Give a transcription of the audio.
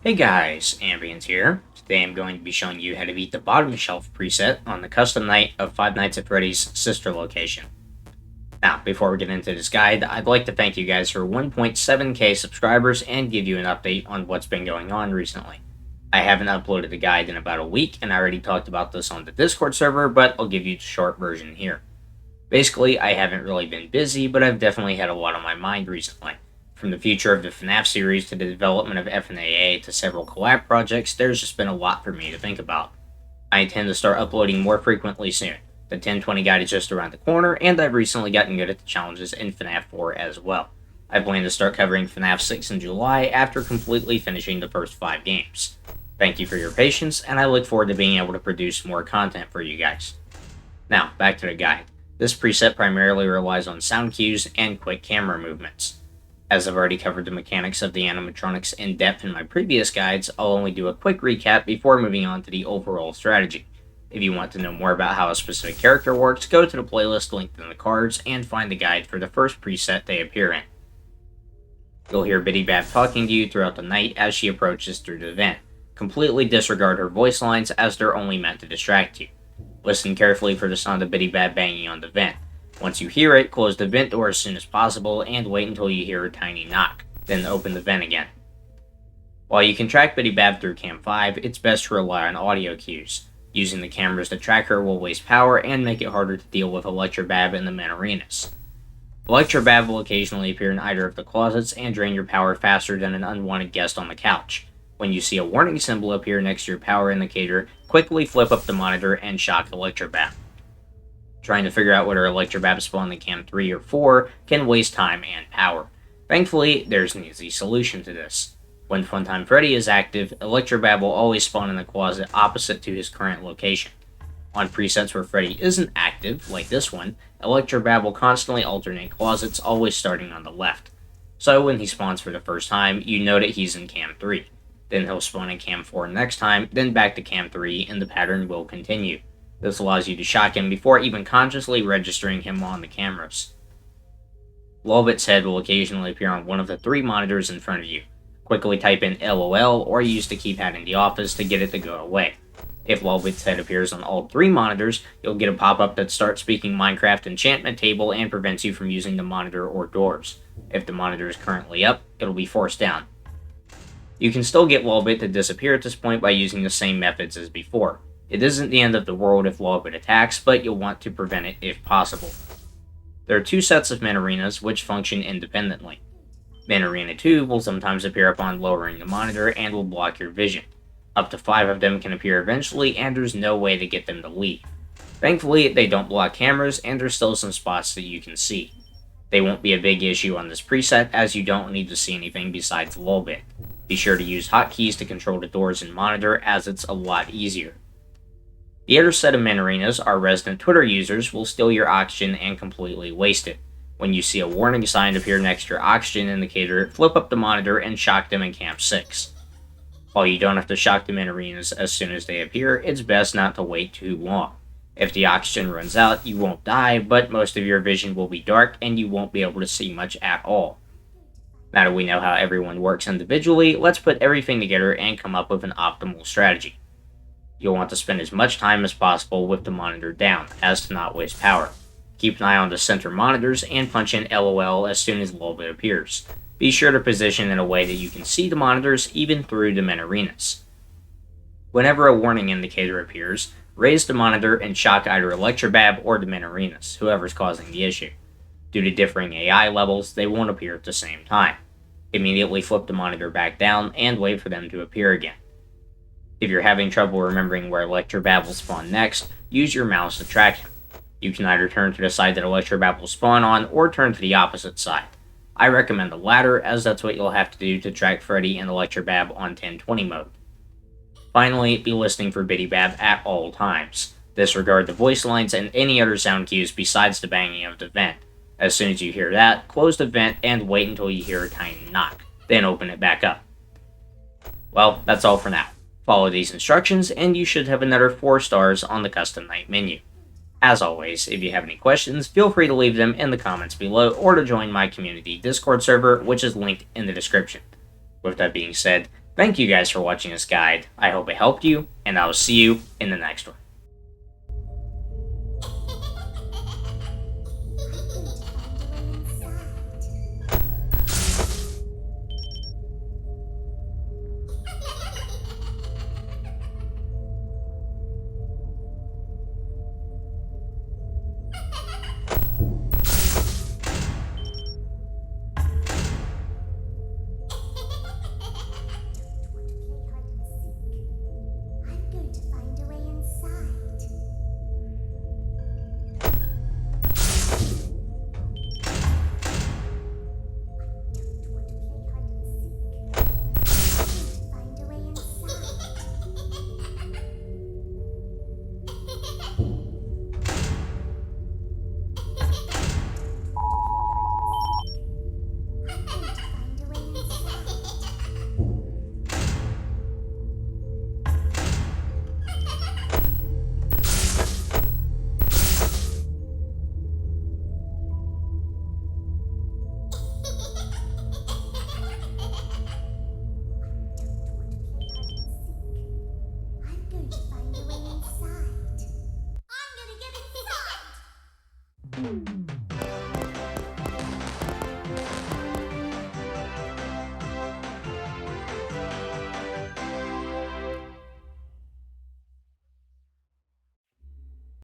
Hey guys, Ambience here. Today I'm going to be showing you how to beat the bottom shelf preset on the custom night of Five Nights at Freddy's sister location. Now, before we get into this guide, I'd like to thank you guys for 1.7k subscribers and give you an update on what's been going on recently. I haven't uploaded the guide in about a week, and I already talked about this on the Discord server, but I'll give you the short version here. Basically, I haven't really been busy, but I've definitely had a lot on my mind recently. From the future of the FNaF series to the development of FNAA to several collab projects, there's just been a lot for me to think about. I intend to start uploading more frequently soon. The 1020 guide is just around the corner, and I've recently gotten good at the challenges in FNAF 4 as well. I plan to start covering FNAF 6 in July after completely finishing the first 5 games. Thank you for your patience, and I look forward to being able to produce more content for you guys. Now, back to the guide. This preset primarily relies on sound cues and quick camera movements. As I've already covered the mechanics of the animatronics in depth in my previous guides, I'll only do a quick recap before moving on to the overall strategy. If you want to know more about how a specific character works, go to the playlist linked in the cards and find the guide for the first preset they appear in. You'll hear Bidybab talking to you throughout the night as she approaches through the vent. Completely disregard her voice lines as they're only meant to distract you. Listen carefully for the sound of Bidybab banging on the vent. Once you hear it, close the vent door as soon as possible and wait until you hear a tiny knock, then open the vent again. While you can track Bidybab through Cam 5, it's best to rely on audio cues. Using the cameras to track her will waste power and make it harder to deal with Electrobab in the main arenas. Electrobab will occasionally appear in either of the closets and drain your power faster than an unwanted guest on the couch. When you see a warning symbol appear next to your power indicator, quickly flip up the monitor and shock Electrobab. Trying to figure out whether Electrobab spawned in Cam 3 or 4 can waste time and power. Thankfully, there's an easy solution to this. When Funtime Freddy is active, Electrobab will always spawn in the closet opposite to his current location. On presets where Freddy isn't active, like this one, Electrobab will constantly alternate closets, always starting on the left. So when he spawns for the first time, you know that he's in Cam 3. Then he'll spawn in Cam 4 next time, then back to Cam 3, and the pattern will continue. This allows you to shock him before even consciously registering him on the cameras. Lolbit's head will occasionally appear on one of the 3 monitors in front of you. Quickly type in LOL or use the keypad in the office to get it to go away. If Lolbit's head appears on all 3 monitors, you'll get a pop-up that starts speaking Minecraft enchantment table and prevents you from using the monitor or doors. If the monitor is currently up, it'll be forced down. You can still get Lolbit to disappear at this point by using the same methods as before. It isn't the end of the world if Lolbit attacks, but you'll want to prevent it if possible. There are 2 sets of Min Arenas which function independently. Min Arena 2 will sometimes appear upon lowering the monitor and will block your vision. Up to 5 of them can appear eventually, and there's no way to get them to leave. Thankfully, they don't block cameras, and there's still some spots that you can see. They won't be a big issue on this preset, as you don't need to see anything besides Lolbit. Be sure to use hotkeys to control the doors and monitor, as it's a lot easier. The other set of Min Arenas, our resident Twitter users, will steal your oxygen and completely waste it. When you see a warning sign appear next to your oxygen indicator, flip up the monitor and shock them in Cam 6. While you don't have to shock the Min Arenas as soon as they appear, it's best not to wait too long. If the oxygen runs out, you won't die, but most of your vision will be dark and you won't be able to see much at all. Now that we know how everyone works individually, let's put everything together and come up with an optimal strategy. You'll want to spend as much time as possible with the monitor down, as to not waste power. Keep an eye on the center monitors and punch in LOL as soon as Lolbit appears. Be sure to position in a way that you can see the monitors even through the Min Arenas. Whenever a warning indicator appears, raise the monitor and shock either Electrobab or the Min Arenas, whoever's causing the issue. Due to differing AI levels, they won't appear at the same time. Immediately flip the monitor back down and wait for them to appear again. If you're having trouble remembering where Electrobab will spawn next, use your mouse to track him. You can either turn to the side that Electrobab will spawn on, or turn to the opposite side. I recommend the latter, as that's what you'll have to do to track Freddy and Electrobab on 1020 mode. Finally, be listening for Bidybab at all times. Disregard the voice lines and any other sound cues besides the banging of the vent. As soon as you hear that, close the vent and wait until you hear a tiny knock, then open it back up. Well, that's all for now. Follow these instructions and you should have another 4 stars on the custom night menu. As always, if you have any questions, feel free to leave them in the comments below or to join my community Discord server, which is linked in the description. With that being said, Thank you guys for watching this guide. I hope it helped you, and I will see you in the next one.